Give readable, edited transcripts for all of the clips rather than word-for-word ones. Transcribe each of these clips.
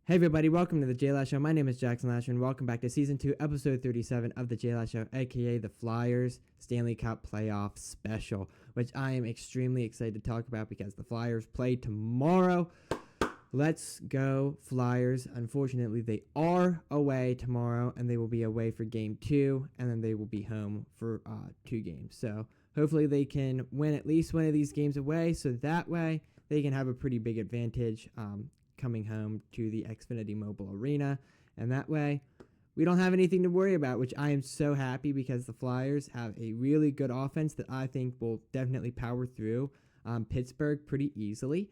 Hey everybody, welcome to the JLash Show. My name is Lasher, and welcome back to Season 2, Episode 37 of the JLash Show, aka the Flyers Stanley Cup Playoff Special, which I am extremely excited to talk about because the Flyers play tomorrow. Let's go Flyers. Unfortunately, they are away tomorrow, and they will be away for Game 2, and then they will be home for 2 games. So hopefully they can win at least one of these games away, so that way they can have a pretty big advantage coming home to the Xfinity Mobile Arena, and that way we don't have anything to worry about, which I am so happy because the Flyers have a really good offense that I think will definitely power through Pittsburgh pretty easily.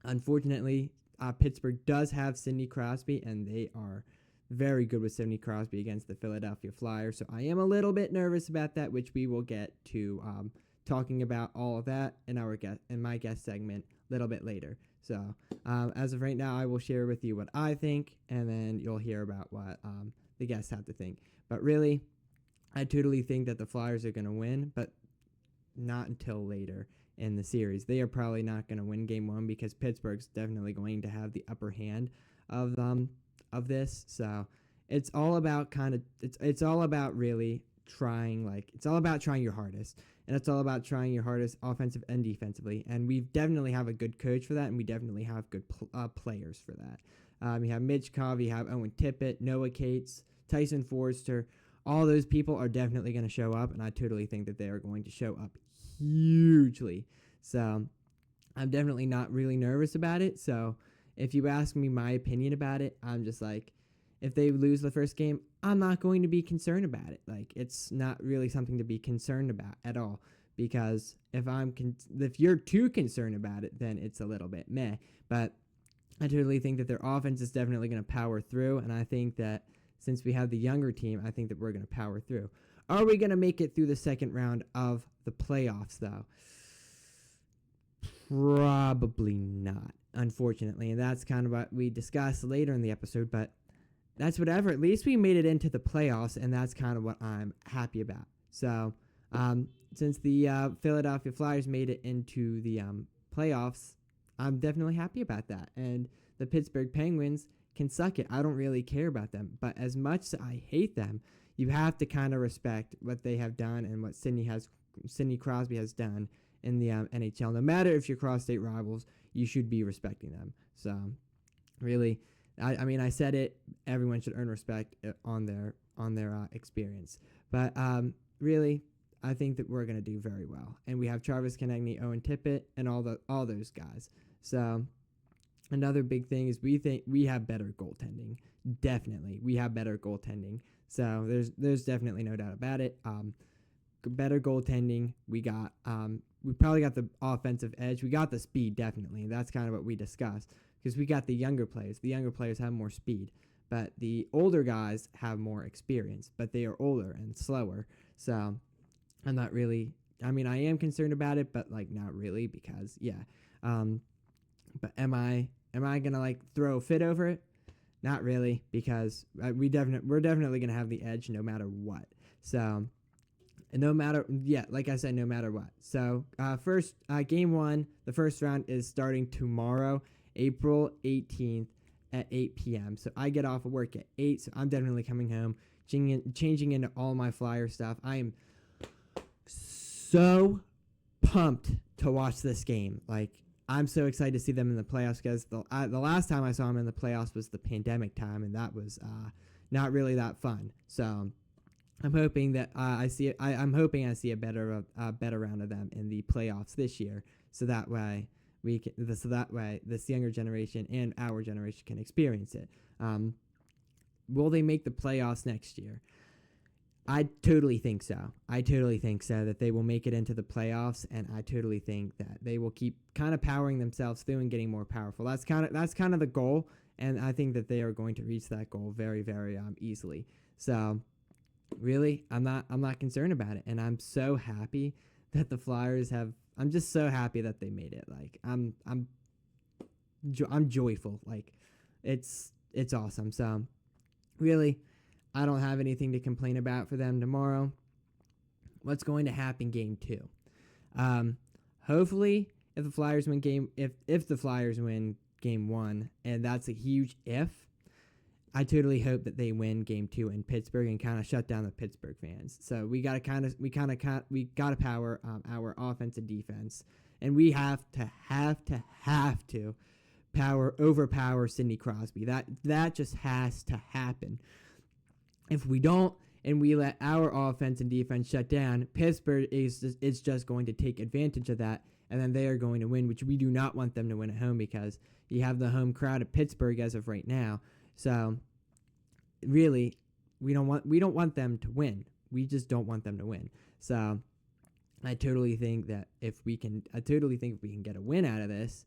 Unfortunately, Pittsburgh does have Sidney Crosby, and they are very good with Sidney Crosby against the Philadelphia Flyers, so I am a little bit nervous about that, which we will get to talking about all of that in my guest segment a little bit later. So as of right now, I will share with you what I think, and then you'll hear about what the guests have to think. But really, I totally think that the Flyers are going to win, but not until later in the series. They are probably not going to win Game 1 because Pittsburgh's definitely going to have the upper hand of this. So it's all about it's all about really trying, it's all about trying your hardest. And it's all about trying your hardest offensive and defensively. And we definitely have a good coach for that, and we definitely have good players for that. You have Mitch Cobb, you have Owen Tippett, Noah Cates, Tyson Forster. All those people are definitely going to show up, and I totally think that they are going to show up hugely. So I'm definitely not really nervous about it. So if you ask me my opinion about it, I'm just like, if they lose the first game, I'm not going to be concerned about it. It's not really something to be concerned about at all, because if you're too concerned about it, then it's a little bit meh. But I totally think that their offense is definitely going to power through, and I think that since we have the younger team, I think that we're going to power through. Are we going to make it through the second round of the playoffs, though? Probably not, unfortunately, and that's kind of what we discussed later in the episode, but that's whatever. At least we made it into the playoffs, and that's kind of what I'm happy about. So, since the Philadelphia Flyers made it into the playoffs, I'm definitely happy about that. And the Pittsburgh Penguins can suck it. I don't really care about them. But as much as I hate them, you have to kind of respect what they have done and what Sidney Crosby has done in the NHL. No matter if you're cross-state rivals, you should be respecting them. So, really, I mean, I said it. Everyone should earn respect on their experience. But really, I think that we're going to do very well. And we have Travis Konechny, Owen Tippett, and all those guys. So another big thing is we think we have better goaltending. Definitely, we have better goaltending. So there's definitely no doubt about it. Better goaltending. We probably got the offensive edge. We got the speed, definitely. That's kind of what we discussed. Because we got the younger players. The younger players have more speed. But the older guys have more experience. But they are older and slower. So I'm not really... I mean, I am concerned about it, but, not really. Because, yeah. But am I going to, throw a fit over it? Not really. Because we're definitely going to have the edge no matter what. So... And no matter what. So, first, Game 1, the first round is starting tomorrow, April 18th at 8 p.m. So, I get off of work at 8, so I'm definitely coming home, changing into all my Flyer stuff. I am so pumped to watch this game. I'm so excited to see them in the playoffs because the last time I saw them in the playoffs was the pandemic time, and that was not really that fun. So... I'm hoping that I see a better round of them in the playoffs this year, so that way this younger generation and our generation can experience it. Will they make the playoffs next year? I totally think so. That they will make it into the playoffs, and I totally think that they will keep kind of powering themselves through and getting more powerful. That's kind of the goal, and I think that they are going to reach that goal very, very easily. So. Really, I'm not concerned about it, and I'm so happy that the Flyers have. I'm just so happy that they made it. I'm joyful. It's awesome. So, really, I don't have anything to complain about for them tomorrow. What's going to happen Game 2? Hopefully, if the Flyers win game 1, and that's a huge if. I totally hope that they win game 2 in Pittsburgh and kind of shut down the Pittsburgh fans. So we got to power our offense and defense, and we have to overpower Sidney Crosby. That just has to happen. If we don't, and we let our offense and defense shut down, Pittsburgh is just going to take advantage of that, and then they are going to win, which we do not want them to win at home because you have the home crowd of Pittsburgh as of right now. So really, we don't want them to win. We just don't want them to win. So I totally think that if we can get a win out of this,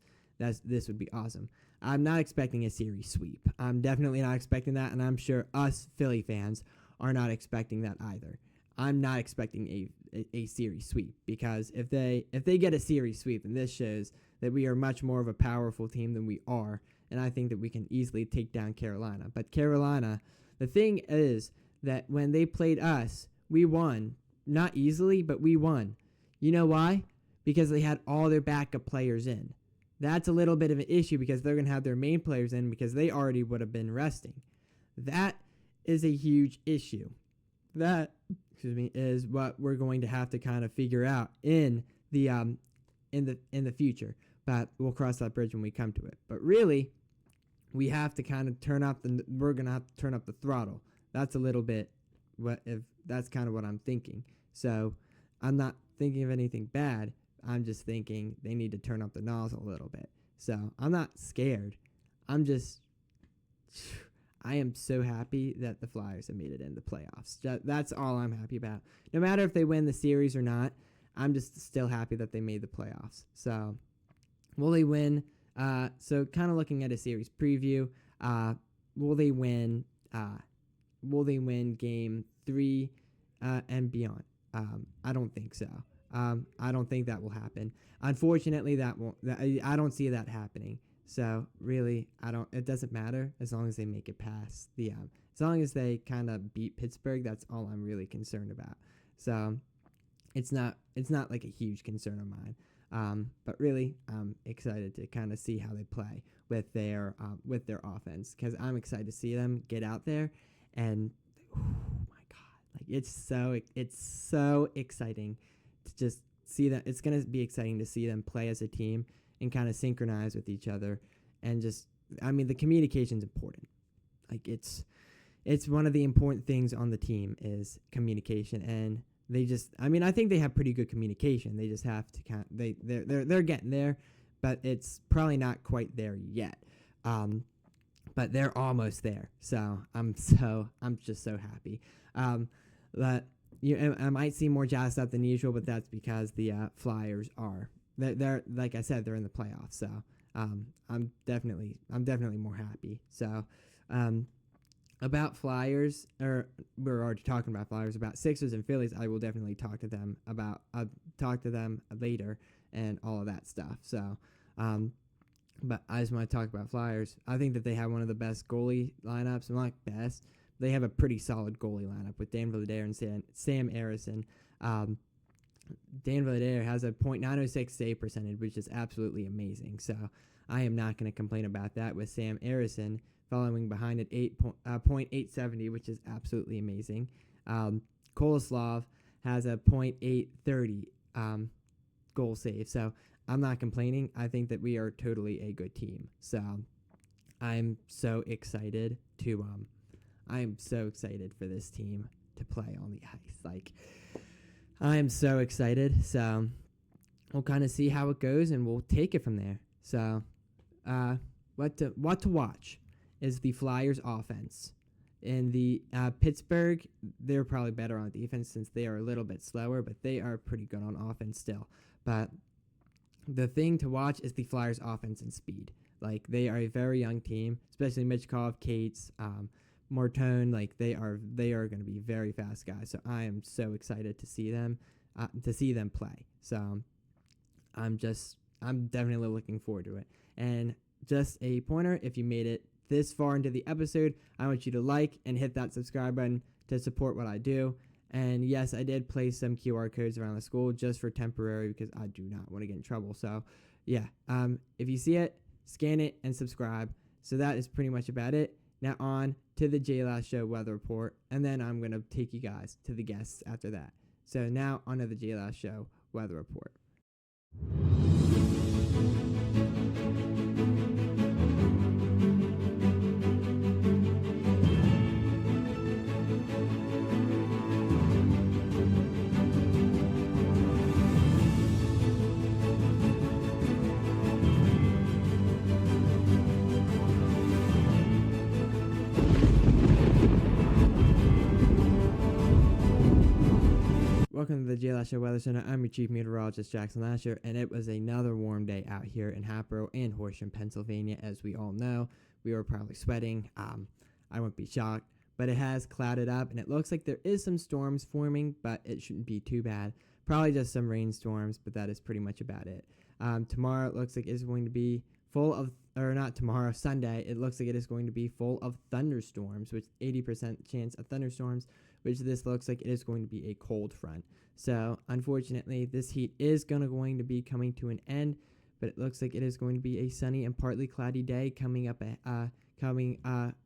this would be awesome. I'm not expecting a series sweep. I'm definitely not expecting that, and I'm sure us Philly fans are not expecting that either. I'm not expecting a series sweep, because if they get a series sweep, then this shows that we are much more of a powerful team than we are, and I think that we can easily take down Carolina. But Carolina, the thing is that when they played us, we won. Not easily, but we won. You know why? Because they had all their backup players in. That's a little bit of an issue because they're going to have their main players in because they already would have been resting. That is a huge issue. That, is what we're going to have to kind of figure out in the future. But we'll cross that bridge when we come to it. But really, we have to kind of we're going to have to turn up the throttle. That's a little bit that's kind of what I'm thinking. So I'm not thinking of anything bad. I'm just thinking they need to turn up the nozzle a little bit. So I'm not scared. I am so happy that the Flyers have made it in the playoffs. That's all I'm happy about. No matter if they win the series or not, I'm just still happy that they made the playoffs. So will they win? So kind of looking at a series preview, will they win? Will they win game 3 and beyond? I don't think so. I don't think that will happen. Unfortunately, I don't see that happening. So really, it doesn't matter as long as they make it past as long as they kind of beat Pittsburgh. That's all I'm really concerned about. So it's not like a huge concern of mine. But really, I'm excited to kind of see how they play with their offense, because I'm excited to see them get out there and, oh my God, like it's so exciting to just see that. It's going to be exciting to see them play as a team and kind of synchronize with each other. And just, the communication's important. Like it's one of the important things on the team is communication. And I think they have pretty good communication. They just have to they're getting there, but it's probably not quite there yet. But they're almost there. So I'm just so happy. But I might see more jazzed up than usual, but that's because the Flyers are. They're like I said, they're in the playoffs. So I'm definitely more happy. So about Flyers, or we're already talking about Flyers. About Sixers and Phillies, I will definitely talk to them later and all of that stuff. So but I just want to talk about Flyers. I think that they have one of the best goalie lineups. Not best. They have a pretty solid goalie lineup with Dan Vladar and Sam Harrison. Dan Vladar has a .906 save percentage, which is absolutely amazing. So I am not going to complain about that, with Sam Harrison following behind at .870, which is absolutely amazing. Koloslav has a .830 goal save. So I'm not complaining. I think that we are totally a good team. So I'm so excited for this team to play on the ice. Like, I am so excited. So we'll kind of see how it goes, and we'll take it from there. So what to watch is the Flyers offense. In the Pittsburgh, they're probably better on defense since they are a little bit slower, but they are pretty good on offense still. But the thing to watch is the Flyers offense and speed. Like, they are a very young team, especially Michkov, Cates, Martone. Like, they are going to be very fast guys. So I am so excited to see them play. So I'm definitely looking forward to it. And just a pointer, if you made it this far into the episode, I want you to like and hit that subscribe button to support what I do. And yes, I did place some QR codes around the school just for temporary, because I do not want to get in trouble. So yeah, if you see it, scan it, and subscribe. So that is pretty much about it. Now on to the JLash Show weather report, and then I'm going to take you guys to the guests after that. So now on to the JLash Show weather report. Welcome to the JLash Show Weather Center. I'm your chief meteorologist, Jackson Lasher, and it was another warm day out here in Hatboro and Horsham, Pennsylvania. As we all know, we were probably sweating. I wouldn't be shocked, but it has clouded up, and it looks like there is some storms forming, but it shouldn't be too bad. Probably just some rainstorms, but that is pretty much about it. Tomorrow it looks like it's going to be full of, or not tomorrow, Sunday, it looks like it is going to be full of thunderstorms, which 80% chance of thunderstorms, which this looks like it is going to be a cold front. So unfortunately, this heat is going to be coming to an end, but it looks like it is going to be a sunny and partly cloudy day coming up,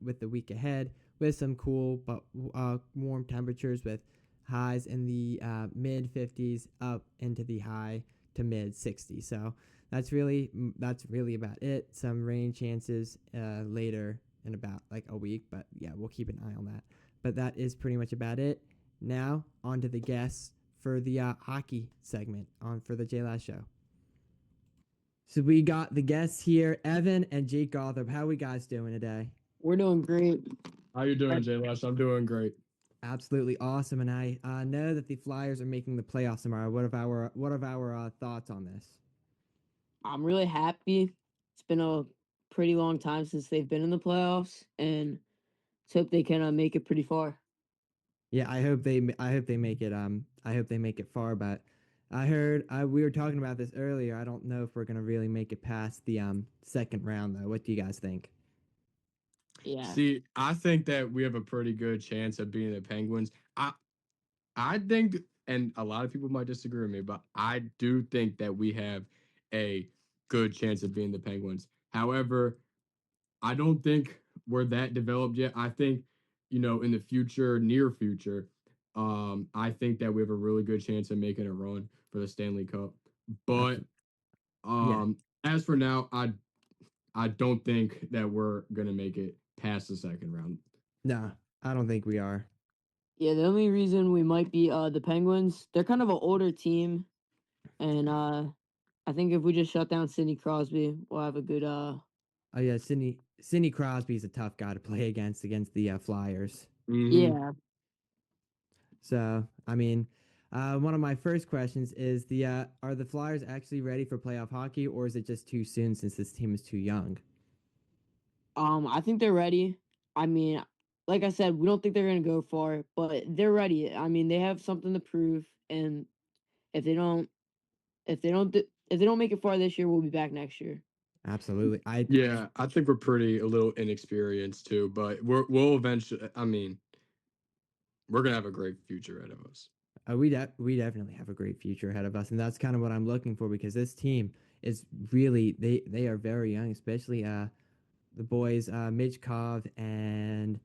with the week ahead, with some cool but warm temperatures with highs in the mid 50s up into the high to mid 60s. So that's really about it. Some rain chances later in about like a week, but yeah, we'll keep an eye on that. But that is pretty much about it. Now on to the guests for the hockey segment for the JLash Show. So we got the guests here, Evan and Jake Gothrop. How are we guys doing today? We're doing great. How you doing, JLash? I'm doing great. Absolutely awesome, and I know that the Flyers are making the playoffs tomorrow. What are our thoughts on this? I'm really happy. It's been a pretty long time since they've been in the playoffs, and let's hope they can make it pretty far. Yeah, I hope they make it. I hope they make it far. But I heard we were talking about this earlier. I don't know if we're gonna really make it past the second round though. What do you guys think? Yeah. See, I think that we have a pretty good chance of beating the Penguins. I think, and a lot of people might disagree with me, but I do think that we have a good chance of beating the Penguins. However, I don't think we're that developed yet. I think, in the future, near future, I think that we have a really good chance of making a run for the Stanley Cup. But as for now, I don't think that we're gonna make it past the second round. No, I don't think we are. Yeah, the only reason we might be the Penguins, they're kind of an older team, and I think if we just shut down Sidney Crosby, we'll have a good Oh yeah, Sidney Crosby's a tough guy to play against the Flyers. Mm-hmm. Yeah. So I mean, one of my first questions is are the Flyers actually ready for playoff hockey, or is it just too soon since this team is too young? I think they're ready. I mean, like I said, we don't think they're gonna go far, but they're ready. I mean, they have something to prove, and if they don't, if they don't, if they don't make it far this year, we'll be back next year. Absolutely. I think we're pretty a little inexperienced too, but we'll eventually. I mean, we're gonna have a great future ahead of us. We definitely have a great future ahead of us, and that's kind of what I'm looking for because this team is really they are very young, especially the boys Michkov and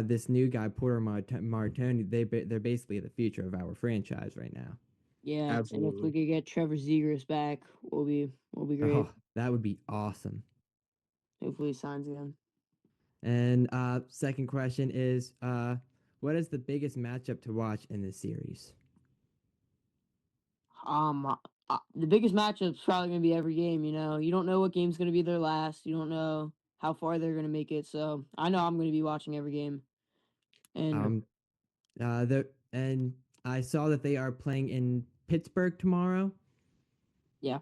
this new guy Porter Martoni. They're basically the future of our franchise right now. Yeah, Absolutely. and if we could get Trevor Zegras back, we'll be great. Oh, that would be awesome. Hopefully he signs again. And second question is what is the biggest matchup to watch in this series? The biggest matchup's probably gonna be every game. You don't know what game's gonna be their last. You don't know how far they're gonna make it. So I know I'm gonna be watching every game. And and I saw that they are playing in Pittsburgh tomorrow. Yeah.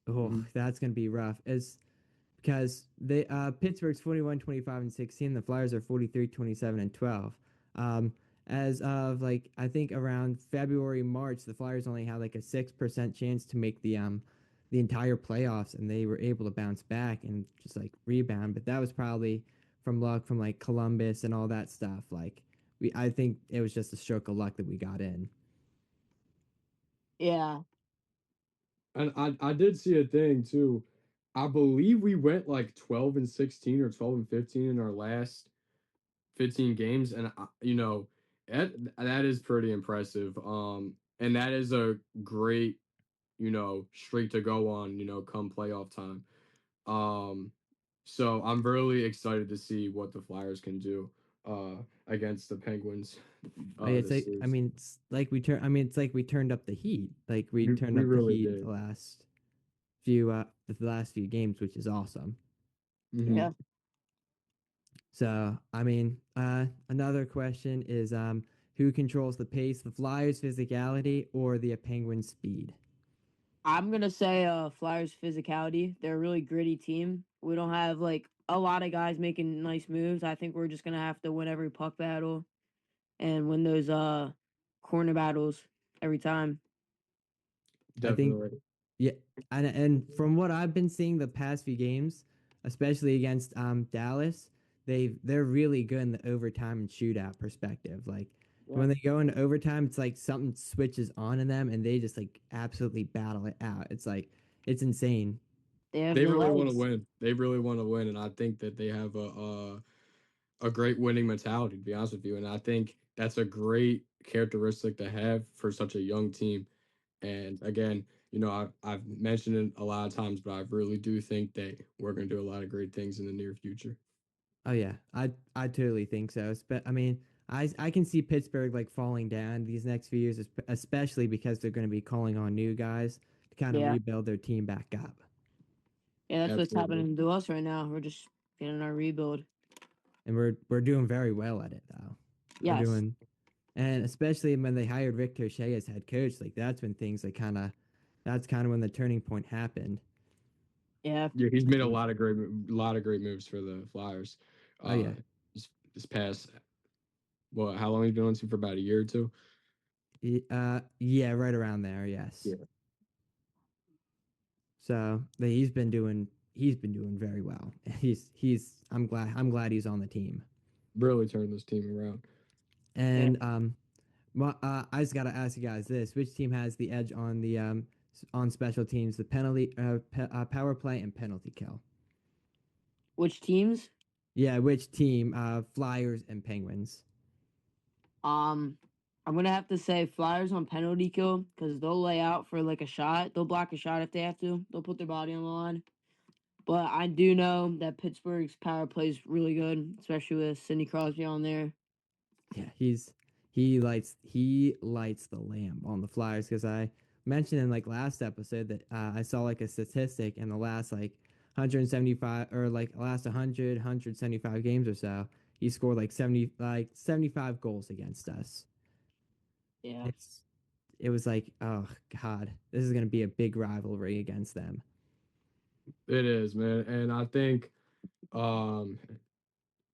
Oh, that's gonna be rough. Because they Pittsburgh's 41-25-16. The Flyers are 43-27-12. As of I think around February, March, the Flyers only had like a 6% chance to make the entire playoffs, and they were able to bounce back and just rebound. But that was probably from luck from Columbus and all that stuff. I think it was just a stroke of luck that we got in. Yeah. And I did see a thing too. I believe we went like 12-16 or 12-15 in our last 15 games, and that is pretty impressive. And that is a great streak to go on. Come playoff time. Um, so I'm really excited to see what the Flyers can do against the Penguins Oh, yeah, it's this like I series. mean, it's like we turn. I mean, it's like we turned up the heat. Like we turned We up the really heat did. the last few games, which is awesome. Hmm. Yeah. So, I mean, another question is who controls the pace, the Flyers' physicality or the Penguins' speed? I'm gonna say Flyers physicality. They're a really gritty team. We don't have like a lot of guys making nice moves. I think we're just gonna have to win every puck battle and win those corner battles every time. I think, Definitely. yeah, and from what I've been seeing the past few games, especially against Dallas, they're really good in the overtime and shootout perspective. Like Yeah. when they go into overtime, it's like something switches on in them and they just like absolutely battle it out. It's like it's insane. They have They the really want to legs. win. They really want to win, and I think that they have a great winning mentality. To be honest with you, and I think that's a great characteristic to have for such a young team. And again, I've mentioned it a lot of times, but I really do think that we're going to do a lot of great things in the near future. Oh yeah, I totally think so. I mean, I can see Pittsburgh like falling down these next few years, especially because they're going to be calling on new guys to kind of Yeah. rebuild their team back up. Yeah, that's what's Absolutely. happening to us right now. We're just getting our rebuild. And we're doing very well at it though. We're Yes. doing, and especially when they hired Rick Shea as head coach, like that's when things like that's kind of when the turning point happened. Yeah. Yeah, he's made a And lot of great moves for the Flyers. oh Uh, yeah, this past, well, how long he's been on the team, for about a year or two? yeah, right around there, yes. Yeah, So he's been doing very well. He's I'm glad he's on the team. really turned this team around. Yeah. And well, I just gotta ask you guys this: which team has the edge on the on special teams, the penalty, power play, and penalty kill? Which teams? Yeah, which team? Flyers and Penguins. Um, I'm gonna have to say Flyers on penalty kill because they'll lay out for like a shot. They'll block a shot if they have to. They'll put their body on the line. But I do know that Pittsburgh's power play is really good, especially with Sidney Crosby on there. Yeah, he lights the lamp on the Flyers because I mentioned in like last episode that I saw like a statistic in the last like 175 or like last 175 games or so. He scored like 75 goals against us. Yeah. It's it was like, oh god, this is gonna be a big rivalry against them. It is, man, and I think um,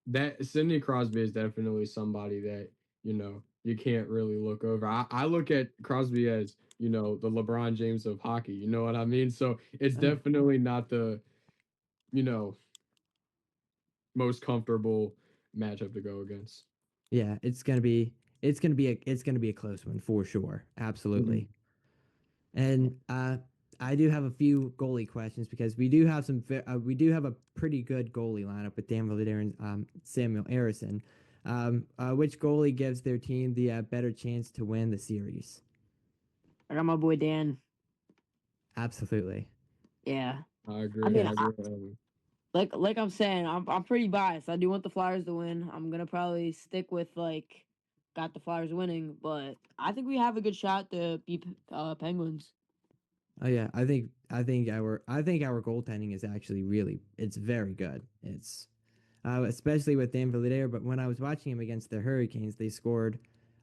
that Sidney Crosby is definitely somebody that you can't really look over. I look at Crosby as the LeBron James of hockey. You know what I mean? So it's Oh yeah, definitely not the you know most comfortable matchup to go against. yeah, it's gonna be a close one for sure, absolutely. Mhm. And I do have a few goalie questions because we do have a pretty good goalie lineup with Dan Vladar and Samuel Arison. Which goalie gives their team the better chance to win the series? I got my boy Dan. Absolutely. Yeah. I I agree. mean, I agree. like I'm saying, I'm pretty biased. I do want the Flyers to win. I'm gonna probably stick with like got the Flyers winning, but I think we have a good shot to beat Penguins. Oh yeah, I think our goaltending is actually really it's very good. It's especially with Dan Vladar. But when I was watching him against the Hurricanes, they scored,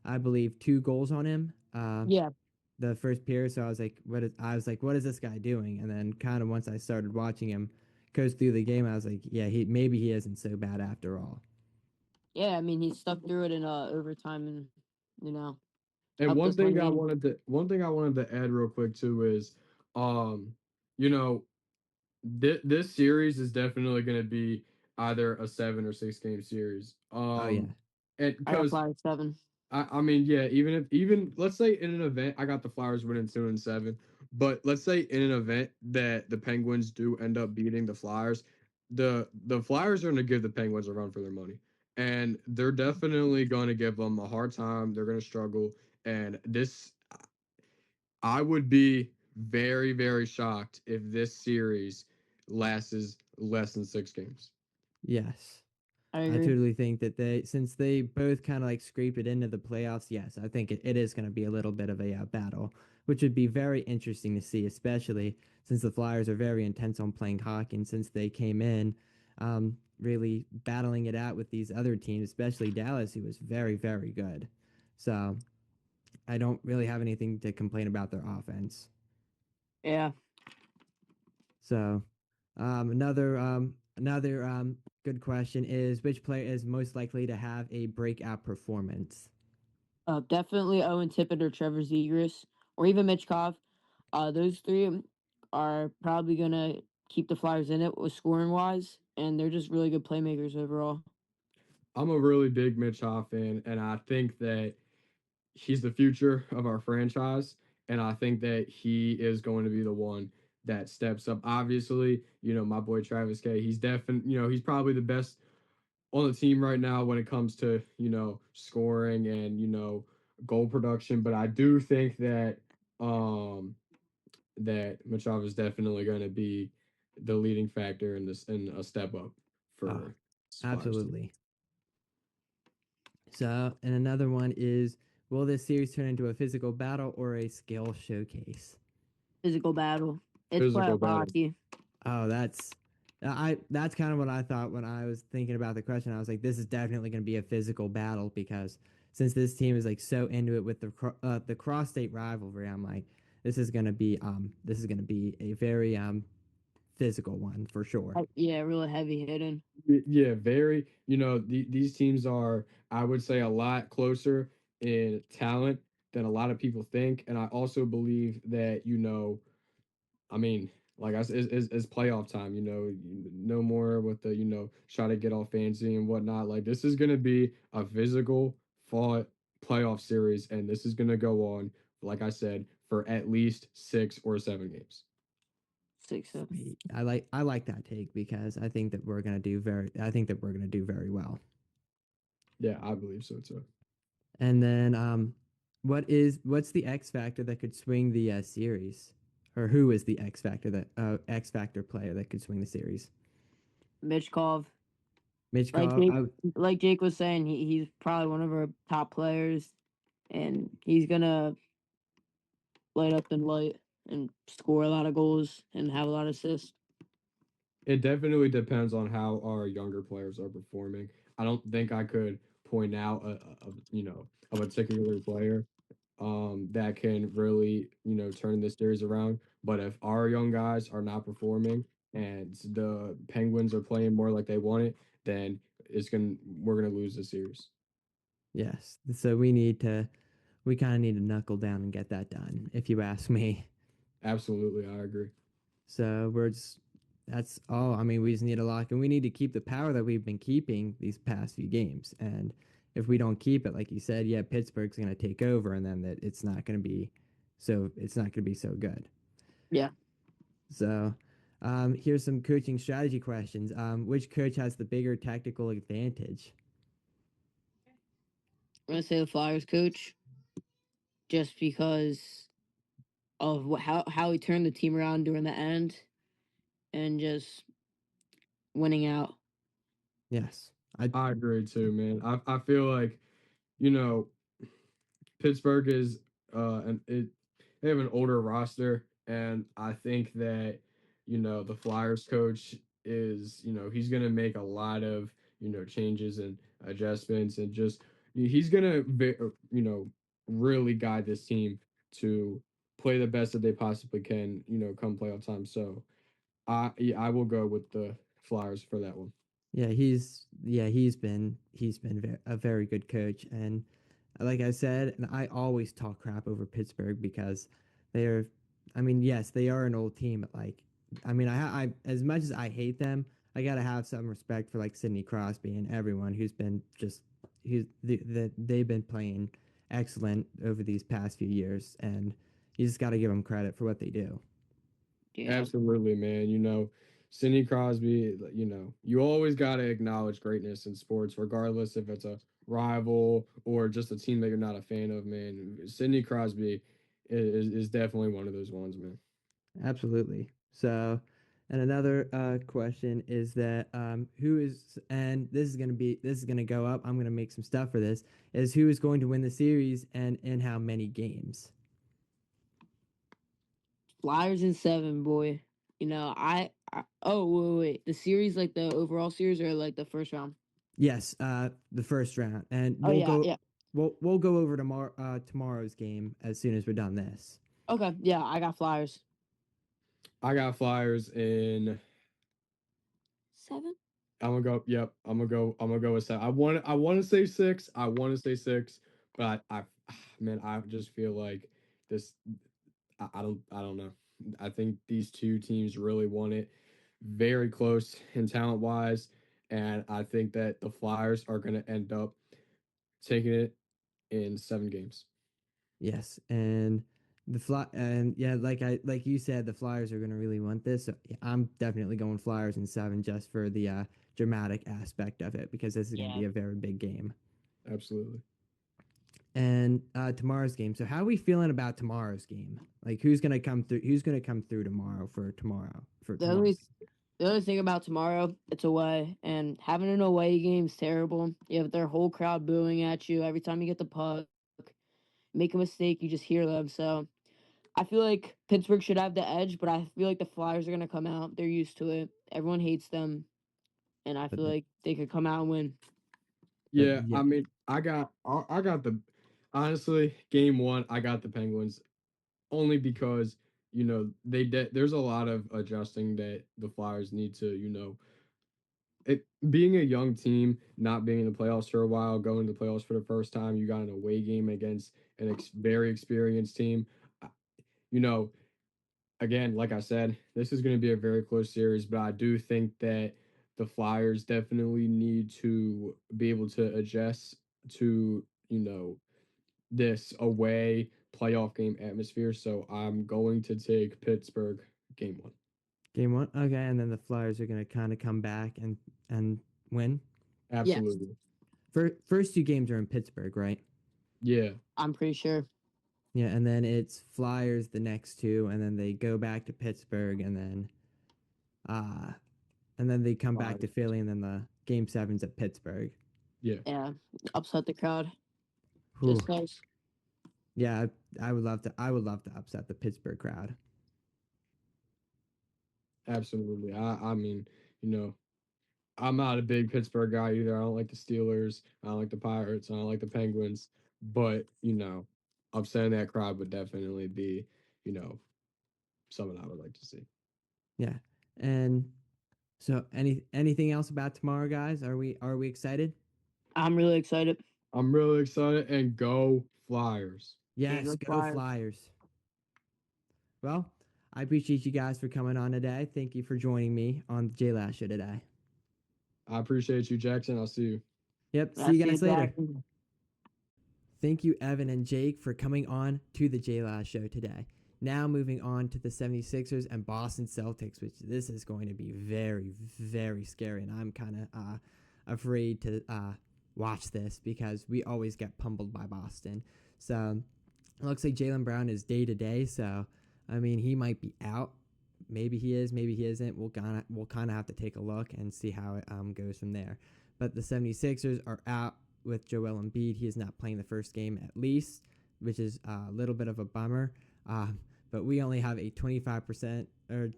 I believe, 2 goals on him. Yeah. The first period. So I was like, what is this guy doing? And then kind of once I started watching him coast through the game, I was like, yeah, he isn't so bad after all. Yeah, I mean he stuck through it in overtime and you know And helped us win the game. one thing I wanted to add real quick too is, um, you know, this series is definitely going to be either a 7 or 6 game series. Oh yeah, And I got because Flyers 7. I mean, yeah, even let's say in an event, I got the Flyers winning 2-7, But let's say in an event that the Penguins do end up beating the Flyers, the Flyers are going to give the Penguins a run for their money, and they're definitely going to give them a hard time. They're going to struggle, and this I would be very very shocked if this series lasts less than 6 games. Yes. I I agree. totally think that since they both kind of like scraped it into the playoffs, yes, I think it is going to be a little bit of a battle, which would be very interesting to see, especially since the Flyers are very intense on playing hockey and since they came in really battling it out with these other teams, especially Dallas, who was very, very good. So I don't really have anything to complain about their offense. Yeah. So another good question is which player is most likely to have a breakout performance? Definitely Owen Tippett or Trevor Zegras or even Mitchkov. Those three are probably gonna keep the Flyers in it with scoring wise, and they're just really good playmakers overall. I'm a really big Mitch Hoff fan, and I think that he's the future of our franchise, and I think that he is going to be the one that steps up. Obviously, my boy Travis K, he's definitely, he's probably the best on the team right now when it comes to, scoring and, goal production, but I do think that Machov is definitely going to be the leading factor in this in a step up Oh, for Flyers team. absolutely. So, and another one is will this series turn into a physical battle or a skill showcase? Physical battle. It's Physical playoff battle. hockey. Oh, that's kind of what I thought when I was thinking about the question. I was like, this is definitely going to be a physical battle because since this team is like so into it with the cross state rivalry, I'm like, this is gonna be a very physical one for sure. Yeah, really heavy hitting. Yeah, very. These teams are, I would say, a lot closer in talent than a lot of people think, and I also believe that I mean, like it's playoff time. No more with the try to get all fancy and whatnot. Like this is gonna be a physical fought playoff series, and this is gonna go on, like I said, for at least 6 or 7 games. 6-7. Sweet. I like that take because I think that we're gonna do very well. Yeah, I believe so too. And then what's the X factor that could swing the series, or who is the X factor player that could swing the series? Mitchkov. Mitch Like Call. Jake, like Jake was saying, he's probably one of our top players, and he's gonna light up and light and score a lot of goals and have a lot of assists. It definitely depends on how our younger players are performing. I don't think I could point out a particular player that can really turn this series around. But if our young guys are not performing and the Penguins are playing more like they want it, then we're gonna lose the series. Yes. So we kind of need to knuckle down and get that done, if you ask me. Absolutely, I agree. So that's all. I mean, we just need to lock and we need to keep the power that we've been keeping these past few games. And if we don't keep it, like you said, yeah, Pittsburgh's going to take over, and then it's not going to be so good. Yeah, So, here's some coaching strategy questions. Which coach has the bigger tactical advantage? I'm gonna say the Flyers coach, just because of how he turned the team around during the end and just winning out. Yes, I I agree too, man. I feel like you know Pittsburgh is and it they have an older roster, and I think that the Flyers coach is he's gonna make a lot of changes and adjustments, and just he's gonna really guide this team to play the best that they possibly can come playoff time. So I will go with the Flyers for that one. he's been a very good coach, and like I said, and I always talk crap over Pittsburgh because they're, I mean, yes, they are an old team, but like, I mean, I as much as I hate them, I gotta have some respect for like Sidney Crosby and everyone who's been just they've been playing excellent over these past few years, and you just got to give them credit for what they do. Yeah. Absolutely, man. Sidney Crosby, you always got to acknowledge greatness in sports, regardless if it's a rival or just a team that you're not a fan of, man. Sidney Crosby is definitely one of those ones, man. Absolutely. So, and another question is that who is, and this is gonna go up. I'm gonna make some stuff for this. Is who is going to win the series and in how many games? Flyers in 7, boy. Oh, wait. The series, like the overall series, or like the first round? Yes, the first round, and Oh yeah, yeah. we'll go over tomorrow's game as soon as we're done this. Okay, yeah. I got Flyers. I got Flyers in. 7. I'm gonna go. Yep, I'm gonna go with 7. I want to say 6. I want to say 6, but man, I just feel like this. I don't know. I think these two teams really want it, very close in talent wise, and I think that the Flyers are gonna end up taking it in 7 games. Yes, and yeah, like you said, the Flyers are gonna really want this. So yeah, I'm definitely going Flyers in 7 just for the dramatic aspect of it because this is gonna Yeah. be a very big game. Absolutely. And tomorrow's game. So how are we feeling about tomorrow's game? Like who's gonna come through? Who's gonna come through tomorrow for tomorrow? For The tomorrow? only the other thing about tomorrow, it's away, and having an away game is terrible. You have their whole crowd booing at you every time you get the puck. Make a mistake, you just hear them. So I feel like Pittsburgh should have the edge, but I feel like the Flyers are gonna come out. They're used to it. Everyone hates them, and I But feel like they could come out and win. Yeah, yeah, I mean, I got the honestly game 1. I got the Penguins only because there's a lot of adjusting that the Flyers need to it being a young team, not being in the playoffs for a while, going to the playoffs for the first time. You got an away game against an very experienced team. Uh, You know, again, like I said, this is going to be a very close series, but I do think that the Flyers definitely need to be able to adjust to, this away playoff game atmosphere. So I'm going to take Pittsburgh game 1. game 1. Okay, and then the Flyers are gonna kind of come back and win. Yes, Absolutely. First 2 games are in Pittsburgh, right? Yeah. I'm pretty sure. Yeah, and then it's Flyers the next 2, and then they go back to Pittsburgh, uh, and then they come back to Flyers. Philly, and then the game 7's at Pittsburgh. Yeah. Yeah, upset the crowd. Whew. Just cause. Yeah, I would love to. I would love to upset the Pittsburgh crowd. Absolutely. I mean, you know, I'm not a big Pittsburgh guy either. I don't like the Steelers. I don't like the Pirates. I don't like the Penguins. But, upsetting that crowd would definitely be, you know, something I would like to see. Yeah, and so anything else about tomorrow, guys? Are we excited? I'm really excited. I'm really excited and go Flyers. Yes, Go go Flyers. Flyers. Well, I appreciate you guys for coming on today. Thank you for joining me on the JLash Show today. I appreciate you, Jackson. I'll see you. Yep, see That's you guys later. Jackson. Thank you, Evan and Jake, for coming on to the JLash Show today. Now moving on to the 76ers and Boston Celtics, which this is going to be very, very scary. And I'm kind of afraid to watch this because we always get pummeled by Boston. So it looks like Jaylen Brown is day to day. So, I mean, he might be out. Maybe he is, maybe he isn't. We'll kind of have to take a look and see how it goes from there. But the 76ers are out with Joel Embiid. He is not playing the first game at least, which is a little bit of a bummer. But we only have a 25%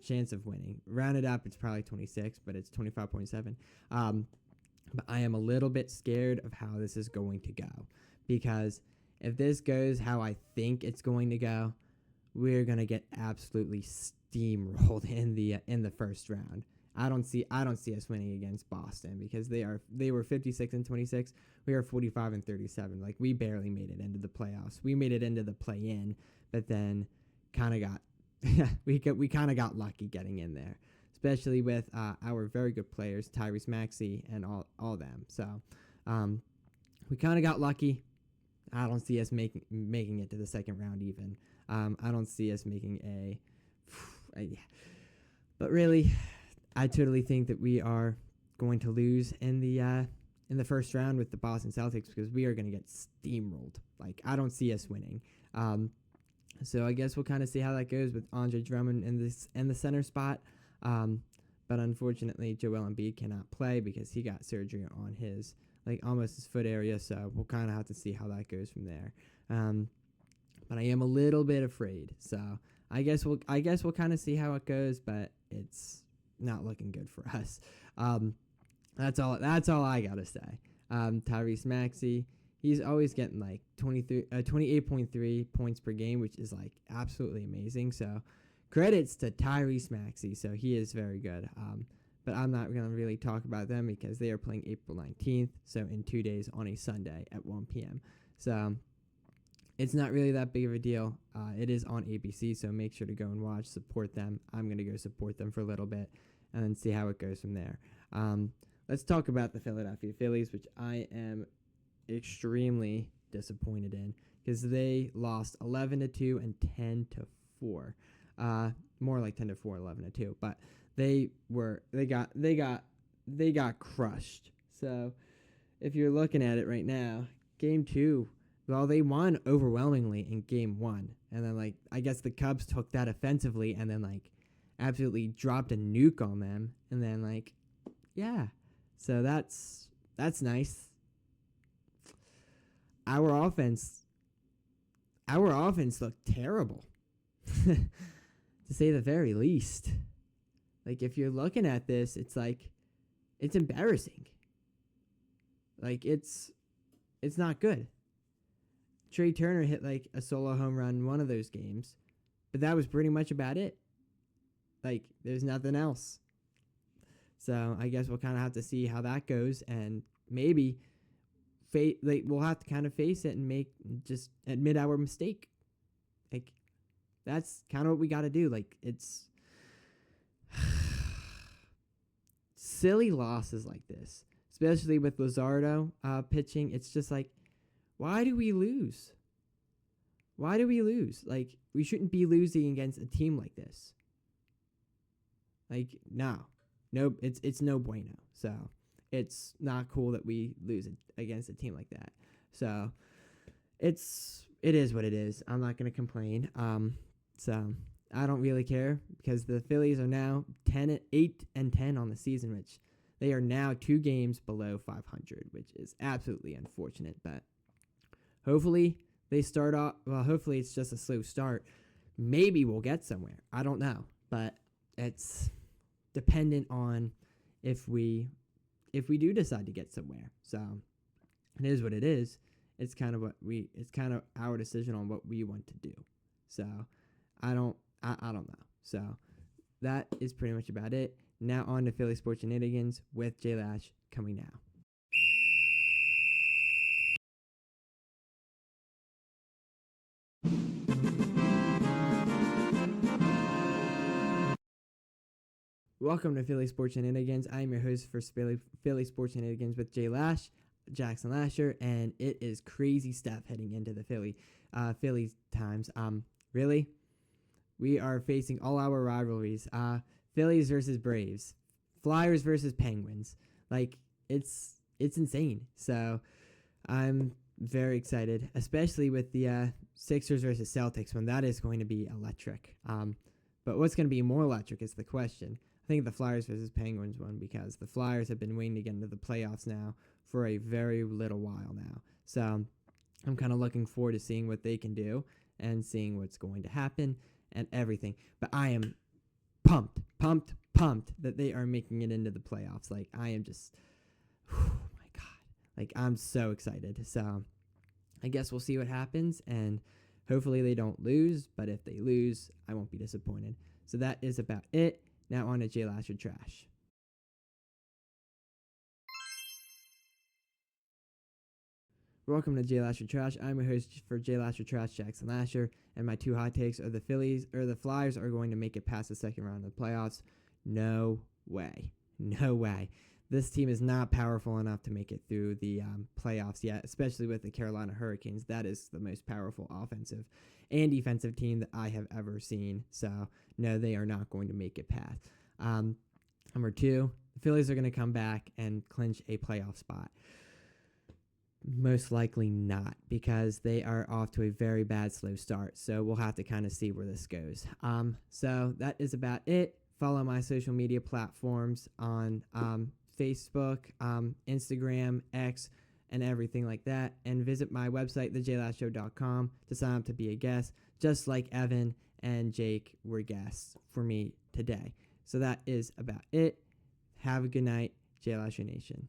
chance of winning. Rounded up, it's probably 26, but it's 25.7. But I am a little bit scared of how this is going to go because if this goes how I think it's going to go, we're gonna get absolutely steamrolled in the first round. I don't see us winning against Boston because they were 56-26. We are 45-37. Like we barely made it into the playoffs. We made it into the play-in, but then kind of got we kind of got lucky getting in there, especially with our very good players, Tyrese Maxey and all them. So we kind of got lucky. I don't see us making it to the second round even. I don't see us making but really, I totally think that we are going to lose in the first round with the Boston Celtics because we are going to get steamrolled. Like, I don't see us winning. So I guess we'll kind of see how that goes with Andre Drummond in the center spot. But unfortunately, Joel Embiid cannot play because he got surgery on his, like, almost his foot area. So we'll kind of have to see how that goes from there. But I am a little bit afraid. So I guess we'll kind of see how it goes. But it's not looking good for us. That's all I gotta say. Tyrese Maxey, he's always getting like 28.3 points per game, which is like absolutely amazing. So credits to Tyrese Maxey. So he is very good. But I'm not going to really talk about them because they are playing April 19th. So in 2 days on a Sunday at 1 p.m. So it's not really that big of a deal. It is on ABC. So make sure to go and watch, support them. I'm going to go support them for a little bit and then see how it goes from there. Let's talk about the Philadelphia Phillies, which I am extremely disappointed in because they lost 11-2 and 10-4. More like 10-4, 11-2, but they got crushed. So if you're looking at it right now, game 2, well, they won overwhelmingly in game 1, and then like I guess the Cubs took that offensively and then like absolutely dropped a nuke on them, and then like yeah, so that's nice. Our offense looked terrible, to say the very least. Like, if you're looking at this, it's like, it's embarrassing. Like, it's not good. Trey Turner hit, like, a solo home run one of those games, but that was pretty much about it. Like, there's nothing else. So, I guess we'll kind of have to see how that goes, and maybe we'll have to kind of face it and just admit our mistake. Like, that's kind of what we got to do. Like, it's silly losses like this, especially with Luzardo pitching. It's just like, why do we lose? Why do we lose? Like, we shouldn't be losing against a team like this. Like, no, it's no bueno. So it's not cool that we lose against a team like that. So it is what it is. I'm not going to complain. So I don't really care because the Phillies are now 8-10 on the season, which they are now 2 games below 500, which is absolutely unfortunate. But hopefully they start off. Well, hopefully it's just a slow start. Maybe we'll get somewhere. I don't know, but it's dependent on if we do decide to get somewhere. So it is what it is. It's kind of our decision on what we want to do. So I don't know. So that is pretty much about it. Now on to Philly Sports Shenanigans with JLash coming now. Welcome to Philly Sports Shenanigans. I'm your host for Philly Sports Shenanigans with JLash, Jackson Lasher, and it is crazy stuff heading into the Philly times. Really, we are facing all our rivalries. Phillies versus Braves, Flyers versus Penguins. Like, it's insane. So I'm very excited, especially with the Sixers versus Celtics one. That is going to be electric. But what's going to be more electric is the question. I think the Flyers versus Penguins one, because the Flyers have been waiting to get into the playoffs now for a very little while now. So I'm kind of looking forward to seeing what they can do and seeing what's going to happen and everything. But I am pumped that they are making it into the playoffs. Like, I am just, oh my God. Like, I'm so excited. So I guess we'll see what happens, and hopefully they don't lose, but if they lose, I won't be disappointed. So that is about it. Now on to JLash or Trash. Welcome to JLash or Trash. I'm your host for JLash or Trash, Jackson Lasher, and my 2 hot takes are the Flyers are going to make it past the second round of the playoffs. No way. No way. this team is not powerful enough to make it through the playoffs yet, especially with the Carolina Hurricanes. That is the most powerful offensive and defensive team that I have ever seen. So, no, they are not going to make it past. Number 2, the Phillies are going to come back and clinch a playoff spot. Most likely not, because they are off to a very bad slow start. So we'll have to kind of see where this goes. So that is about it. Follow my social media platforms on Facebook, Instagram, X, and everything like that. And visit my website, thejlashow.com, to sign up to be a guest, just like Evan and Jake were guests for me today. So that is about it. Have a good night, JLash Nation.